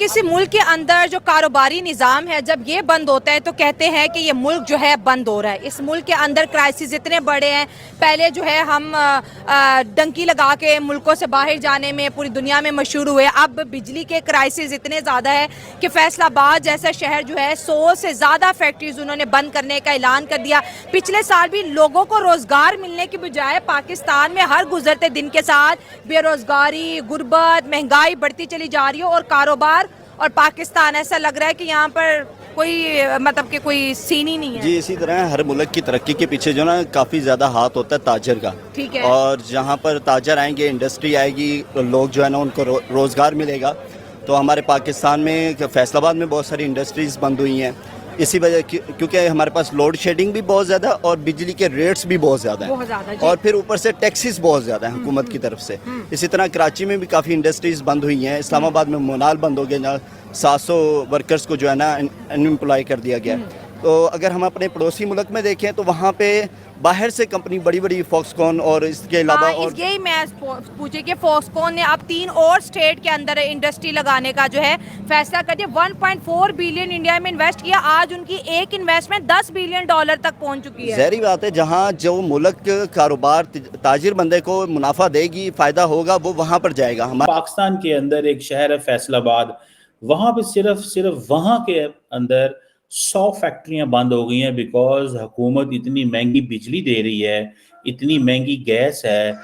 किसी मुल्क के अंदर जो कारोबारी निज़ाम है जब ये बंद होता है तो कहते हैं कि ये मुल्क जो है बंद हो रहा है। इस मुल्क के अंदर क्राइसिस इतने बड़े हैं, पहले जो है हम डंकी लगा के मुल्कों से बाहर जाने में पूरी दुनिया में मशहूर हुए। अब बिजली के क्राइसिस इतने ज़्यादा है कि फैसलाबाद जैसा शहर जो है 100 से ज़्यादा फैक्ट्रीज उन्होंने बंद करने का ऐलान कर दिया। पिछले साल भी लोगों को रोज़गार मिलने की बजाय पाकिस्तान में हर गुजरते दिन के साथ बेरोज़गारी, गुर्बत, महंगाई बढ़ती चली जा रही है और कारोबार और पाकिस्तान ऐसा लग रहा है कि यहाँ पर कोई मतलब कि कोई सीन ही नहीं है। जी, इसी तरह हर मुल्क की तरक्की के पीछे जो ना काफ़ी ज़्यादा हाथ होता है ताजर का। ठीक है। और जहाँ पर ताजर आएंगे, इंडस्ट्री आएगी, लोग जो है ना उनको रोज़गार मिलेगा। तो हमारे पाकिस्तान में फैसलाबाद में बहुत सारी इंडस्ट्रीज़ बंद हुई हैं इसी वजह क्योंकि हमारे पास लोड शेडिंग भी बहुत ज़्यादा और बिजली के रेट्स भी बहुत ज़्यादा हैं और फिर ऊपर से टैक्सेस बहुत ज़्यादा हैं हुकूमत की तरफ से। इसी तरह कराची में भी काफ़ी इंडस्ट्रीज़ बंद हुई हैं। इस्लामाबाद में मोनाल बंद हो गया, जहाँ 700 वर्कर्स को जो है ना अनएम्प्लॉय कर दिया गया। तो अगर हम अपने पड़ोसी मुल्क में देखें तो वहाँ पे बाहर से कंपनी बड़ी बड़ी फॉक्सकॉन और इसके अलावा और यही मैं पूछे कि फॉक्सकॉन ने अब 3 और स्टेट के अंदर इंडस्ट्री लगाने का जो है फैसला कर दिया। 1.4 बिलियन इंडिया में इन्वेस्ट किया। आज उनकी एक इन्वेस्टमेंट $10 बिलियन तक पहुंच चुकी है। ज़ाहिर बात है, जहाँ जो मुल्क कारोबार ताजिर बंदे को मुनाफा देगी, फ़ायदा होगा, वो वहाँ पर जाएगा। हमारे पाकिस्तान के अंदर एक शहर है फैसलाबाद, वहाँ पे सिर्फ वहाँ के अंदर 100 फैक्ट्रियां बंद हो गई हैं बिकॉज हुकूमत इतनी महंगी बिजली दे रही है, इतनी महंगी गैस है,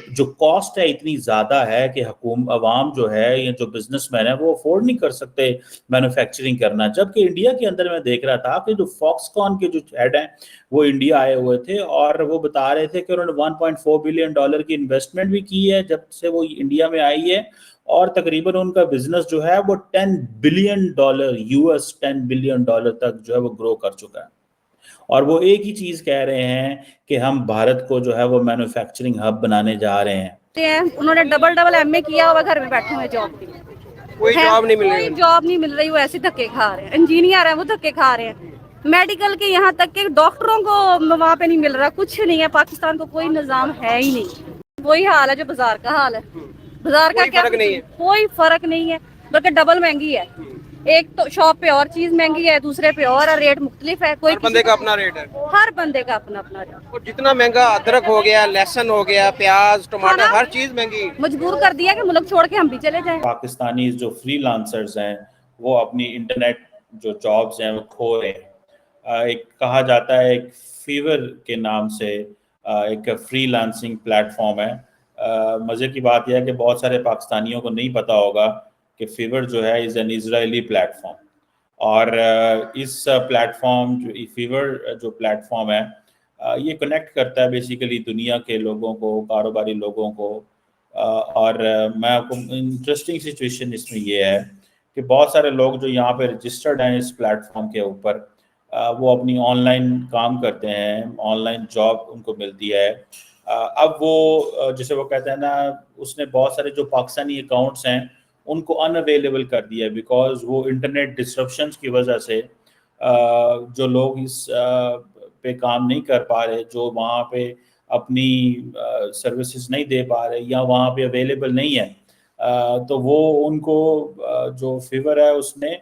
जो कॉस्ट है इतनी ज़्यादा है कि अवाम जो है या जो बिजनेसमैन है वो अफोर्ड नहीं कर सकते मैन्युफैक्चरिंग करना। जबकि इंडिया के अंदर मैं देख रहा था कि जो फॉक्सकॉन के जो हेड हैं वो इंडिया आए हुए थे और वो बता रहे थे कि उन्होंने $1.4 बिलियन की इन्वेस्टमेंट भी की है जब से वो इंडिया में आई है और तकरीबन उनका बिजनेस जो है वो $10 बिलियन $10 बिलियन तक जो है वो ग्रो कर चुका है। और वो एक ही चीज कह रहे हैं कि हम भारत को जो है वो मैन्युफैक्चरिंग हब बनाने जा रहे हैं। उन्होंने डबल एमए किया हुआ, घर में बैठे हुए जॉब की कोई जॉब नहीं मिल रही, कोई जॉब नहीं मिल रही, वो ऐसे धक्के खा रहे हैं। इंजीनियर है वो धक्के खा रहे हैं। मेडिकल के यहाँ तक के डॉक्टरों को वहाँ पे नहीं मिल रहा, कुछ नहीं है। पाकिस्तान को कोई निजाम है ही नहीं। वही हाल है जो बाजार का हाल है। बाजार का क्या फर्क नहीं है? कोई फर्क नहीं है, बल्कि डबल महंगी है। एक तो शॉप पे और चीज महंगी है, दूसरे पे और रेट मुख्तलिफ है। कोई हर बंदे का अपना रेट है, हर बंदे का अपना अपना रेट। और जितना महंगा अदरक हो गया, लहसुन हो गया, प्याज, टमाटर, हर चीज महंगी। मजबूर कर दिया कि मुल्क छोड़ के हम भी चले जाएं। पाकिस्तानी जो फ्रीलांसर्स हैं वो अपनी इंटरनेट जो जॉब्स हैं वो खो रहे हैं। एक कहा जाता है एक फीवर के नाम से एक फ्रीलांसिंग प्लेटफॉर्म है। मज़े की बात यह है कि बहुत सारे पाकिस्तानियों को नहीं पता होगा कि फीवर जो है इज़ एन इजरायली प्लेटफॉर्म। और इस प्लेटफॉर्म जो फीवर जो प्लेटफॉर्म है ये कनेक्ट करता है बेसिकली दुनिया के लोगों को, कारोबारी लोगों को। और मैं आपको इंटरेस्टिंग सिचुएशन इसमें ये है कि बहुत सारे लोग जो यहाँ पे रजिस्टर्ड हैं इस प्लेटफॉर्म के ऊपर वो अपनी ऑनलाइन काम करते हैं, ऑनलाइन जॉब उनको मिलती है। अब वो जैसे वो कहते हैं ना, उसने बहुत सारे जो पाकिस्तानी अकाउंट्स हैं उनको अनअवेलेबल कर दिया है बिकॉज वो इंटरनेट डिस्ट्रप्शंस की वजह से जो लोग इस पे काम नहीं कर पा रहे, जो वहाँ पे अपनी सर्विसेज नहीं दे पा रहे या वहाँ पे अवेलेबल नहीं है, तो वो उनको जो फीवर है उसने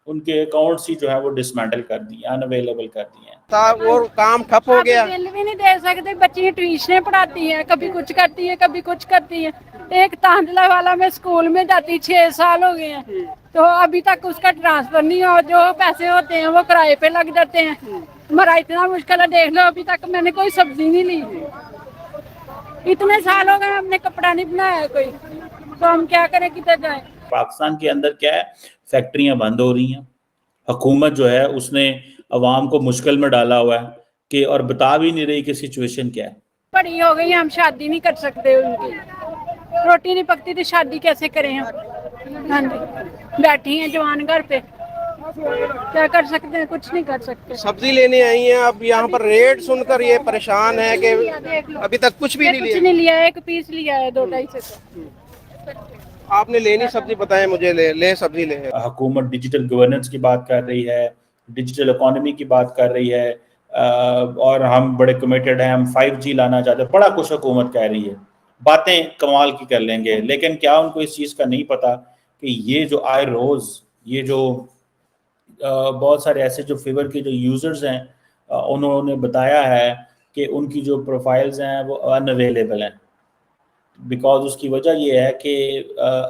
उनके अकाउंट्स ही जो है वो डिसमेंटल कर दिए, अनअवेलेबल कर दिए हैं। वो काम ठप हो गया। बिल भी नहीं दे सकते। बच्ची ट्यूशनें पढ़ाती हैं, कभी कुछ करती है कभी कुछ करती है। एक तांदला वाला में स्कूल में जाती 6 साल हो गए हैं, तो अभी तक उसका ट्रांसफर नहीं हो। जो पैसे होते हैं वो किराए पे लग जाते हैं। हमारा इतना मुश्किल है, देख लो अभी तक मैंने कोई सब्जी नहीं ली। इतने साल हो गए हमने कपड़ा नहीं बनाया कोई, तो हम क्या करें, किधर जाए। पाकिस्तान के अंदर क्या है, फैक्ट्रियां बंद हो रही हैं। हुकूमत जो है उसने अवाम को मुश्किल में डाला हुआ है कि और बता भी नहीं रही कि सिचुएशन क्या है। बड़ी हो गई, हम शादी नहीं कर सकते, उनकी रोटी नहीं पकती तो शादी कैसे करें हम। हाँ जी, बैठी हैं जवान घर पे, क्या कर सकते हैं, कुछ नहीं कर सकते। सब्जी लेने आई हैं, अब यहाँ पर रेट सुनकर ये परेशान है कि अभी तक कुछ भी नहीं लिया। कुछ नहीं लिया, एक पीस लिया है 2-2.5 से। आपने लेनी सब्जी बताएं मुझे, ले सब्जी ले। हुकूमत डिजिटल गवर्नेंस की बात कर रही है, डिजिटल इकोनॉमी की बात कर रही है, और हम बड़े कमिटेड हैं, हम 5G लाना चाहते हैं। बड़ा कुछ हुकूमत कह रही है, बातें कमाल की कर लेंगे, लेकिन क्या उनको इस चीज़ का नहीं पता कि ये जो आए रोज़ ये जो बहुत सारे ऐसे जो फीवर के जो यूज़र्स हैं उन्होंने बताया है कि उनकी जो प्रोफाइल्स हैं वो अनअवेलेबल हैं, बिकॉज उसकी वजह ये है कि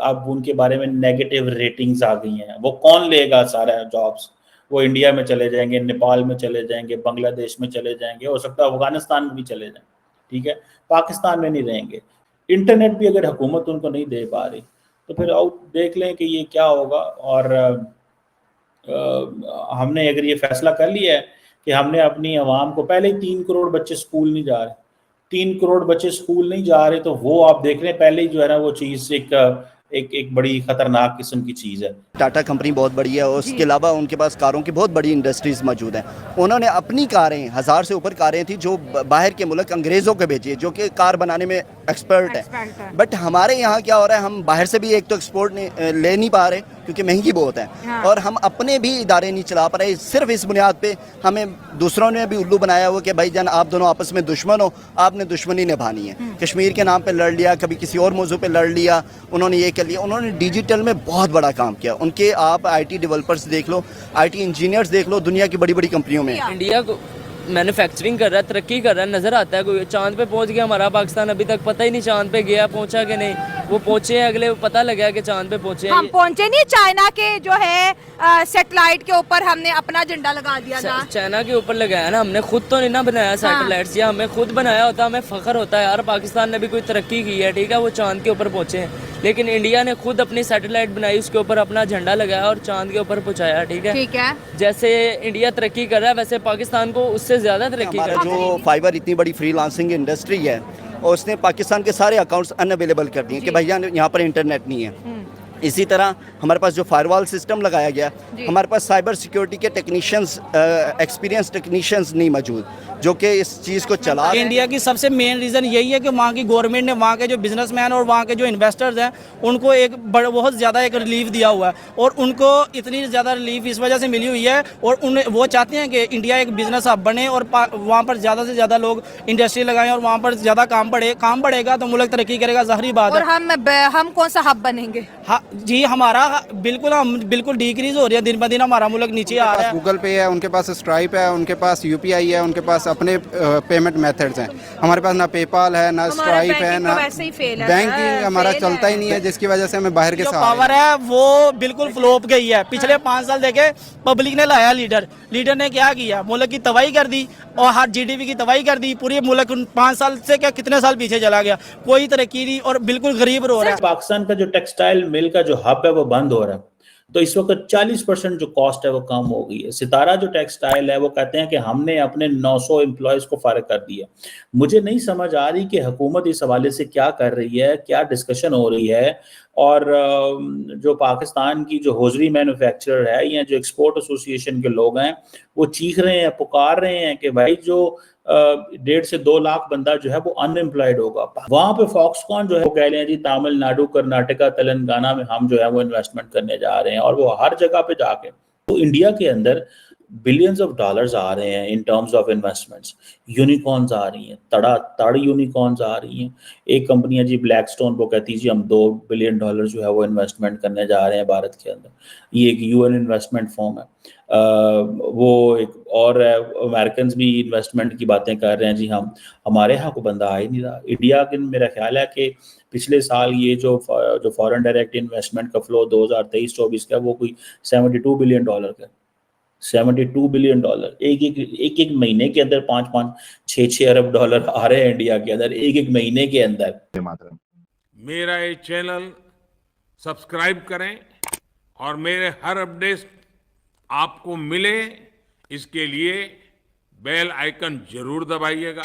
अब उनके बारे में नेगेटिव रेटिंग्स आ गई हैं। वो कौन लेगा सारा जॉब्स? वो इंडिया में चले जाएंगे, नेपाल में चले जाएंगे, बांग्लादेश में चले जाएंगे, हो सकता है अफगानिस्तान में भी चले जाएं, ठीक है, पाकिस्तान में नहीं रहेंगे। इंटरनेट भी अगर हुकूमत उनको नहीं दे पा रही तो फिर आओ देख लें कि ये क्या होगा। और हमने अगर ये फैसला कर लिया है कि हमने अपनी आवाम को, पहले ही 3 करोड़ बच्चे स्कूल नहीं जा रहे, 3 करोड़ बच्चे स्कूल नहीं जा रहे, तो वो आप देख रहे हैं पहले ही जो है ना वो चीज़ एक बड़ी खतरनाक किस्म की चीज़ है। टाटा कंपनी बहुत बड़ी है और उसके अलावा उनके पास कारों की बहुत बड़ी इंडस्ट्रीज़ मौजूद हैं। उन्होंने अपनी कारें 1000 से ऊपर कारें थी जो बाहर के मुल्क अंग्रेज़ों को भेजी, जो कि कार बनाने में एक्सपर्ट है। बट हमारे यहाँ क्या हो रहा है, हम बाहर से भी एक तो एक्सपोर्ट ले नहीं पा रहे क्योंकि महंगी बहुत है। हाँ। और हम अपने भी इदारे नहीं चला पा रहे। सिर्फ इस बुनियाद पे हमें दूसरों ने भी उल्लू बनाया हुआ कि भाई जान आप दोनों आपस में दुश्मन हो, आपने दुश्मनी निभानी है। कश्मीर के नाम पे लड़ लिया, कभी किसी और मौजू पे लड़ लिया, उन्होंने ये कर लिया। उन्होंने डिजिटल में बहुत बड़ा काम किया। उनके आप IT डेवलपर्स देख लो, IT इंजीनियर्स देख लो, दुनिया की बड़ी बड़ी कंपनियों में। इंडिया को मैन्युफैक्चरिंग कर रहा है, तरक्की कर रहा है, नज़र आता है। कोई चांद पे पहुंच गया, हमारा पाकिस्तान अभी तक पता ही नहीं चांद पे गया, पहुंचा कि नहीं। वो पहुंचे हैं, अगले पता लगा कि चांद पे पहुंचे हैं। हम पहुंचे नहीं, चाइना के जो है सैटेलाइट के ऊपर हमने अपना झंडा लगा दिया था। चाइना के ऊपर लगाया ना हमने, खुद तो नहीं ना बनाया सैटेलाइट्स। या हमें खुद बनाया होता हमें फख्र होता है यार, पाकिस्तान ने भी कोई तरक्की की है, ठीक है, वो चांद के ऊपर पहुंचे हैं। लेकिन इंडिया ने खुद अपनी सैटेलाइट बनाई, उसके ऊपर अपना झंडा लगाया और चांद के ऊपर पहुंचाया, ठीक है। ठीक है, जैसे इंडिया तरक्की कर रहा है वैसे पाकिस्तान को उससे ज्यादा तरक्की हमारा करनी जो फाइबर इतनी बड़ी फ्रीलांसिंग इंडस्ट्री है और उसने पाकिस्तान के सारे अकाउंट्स अनअवेलेबल कर दिए कि भैया यहाँ पर इंटरनेट नहीं है। इसी तरह हमारे पास जो फायरवॉल सिस्टम लगाया गया, हमारे पास साइबर सिक्योरिटी के टेक्नीशियंस, एक्सपीरियंस टेक्नीशियंस नहीं मौजूद जो कि इस चीज़ को चला रहे हैं। इंडिया की सबसे मेन रीज़न यही है कि वहाँ की गवर्नमेंट ने वहाँ के जो बिजनेसमैन और वहाँ के जो इन्वेस्टर्स हैं उनको एक बहुत ज़्यादा एक रिलीफ दिया हुआ है। और उनको इतनी ज़्यादा रिलीफ इस वजह से मिली हुई है और उन्हें वो चाहते हैं कि इंडिया एक बिजनेस हब बने और वहाँ पर ज़्यादा से ज़्यादा लोग इंडस्ट्री लगाएं और वहाँ पर ज़्यादा काम बढ़ेगा तो मुल्क तरक्की करेगा, ज़ाहिर बात और है। हम कौन सा हब बनेंगे? हाँ जी, हम बिल्कुल डिक्रीज हो रही है, दिन ब दिन हमारा मुल्क नीचे आ रहा है। गूगल पे है, उनके पास स्ट्राइप है, उनके पास UPI है, उनके पास अपने पेमेंट मेथड्स हैं। हमारे पास ना पेपाल है, ना स्ट्राइप है, ना बैंकिंग हमारा चलता ही नहीं है, जिसकी वजह से हमें बाहर के जो पावर है वो बिल्कुल फ्लॉप गई है। पिछले 5 साल देखे पब्लिक ने लाया लीडर ने क्या किया, मुल्क की तबाही कर दी और हर GDP की तबाही कर दी। पूरी मुल्क 5 साल से क्या कितने साल पीछे चला गया, कोई तरक्की नहीं और बिल्कुल गरीब रो रहा है। पाकिस्तान का जो टेक्सटाइल मिल का जो हब है वो बंद हो रहा है, तो इस वक्त 40% जो कॉस्ट है वो कम हो गई है। सितारा जो टेक्सटाइल है वो कहते हैं कि हमने अपने 900 एम्प्लॉयज़ को फारिग कर दिया। मुझे नहीं समझ आ रही कि हुकूमत इस हवाले से क्या कर रही है, क्या डिस्कशन हो रही है। और जो पाकिस्तान की जो हौजरी मैन्युफैक्चरर है या जो एक्सपोर्ट एसोसिएशन के लोग हैं वो चीख रहे हैं, पुकार रहे हैं कि भाई जो 1.5 से 2 लाख बंदा जो है वो अनएम्प्लॉयड होगा। वहां पे फॉक्सकॉन जो है वो कह रहे हैं जी तमिलनाडु, कर्नाटका, तेलंगाना में हम जो है वो इन्वेस्टमेंट करने जा रहे हैं और वो हर जगह पे जाके तो इंडिया के अंदर बिलियंस ऑफ डॉलर्स आ रहे हैं in terms of investments. Unicorns आ रही हैं, तड़ यूनिकॉर्न्स आ रही हैं। एक कंपनी है जी ब्लैकस्टोन, वो कहती है जी हम $2 बिलियन जो है वो इन्वेस्टमेंट करने जा रहे हैं भारत के अंदर। ये एक UN इन्वेस्टमेंट फॉर्म है। वो एक और अमेरिकन भी इन्वेस्टमेंट की बातें कर रहे हैं जी। हमारे यहाँ को बंदा आ ही नहीं रहा। इंडिया के मेरा ख्याल है कि पिछले साल ये जो फॉरेन डायरेक्ट इन्वेस्टमेंट का फ्लो 2023-24 का वो कोई $72 बिलियन का, $72 बिलियन एक महीने के अंदर 5-6 अरब डॉलर आ रहे हैं इंडिया के अंदर एक महीने के अंदर। मेरा ये चैनल सब्सक्राइब करें और मेरे हर अपडेट आपको मिले इसके लिए बेल आइकन जरूर दबाइएगा।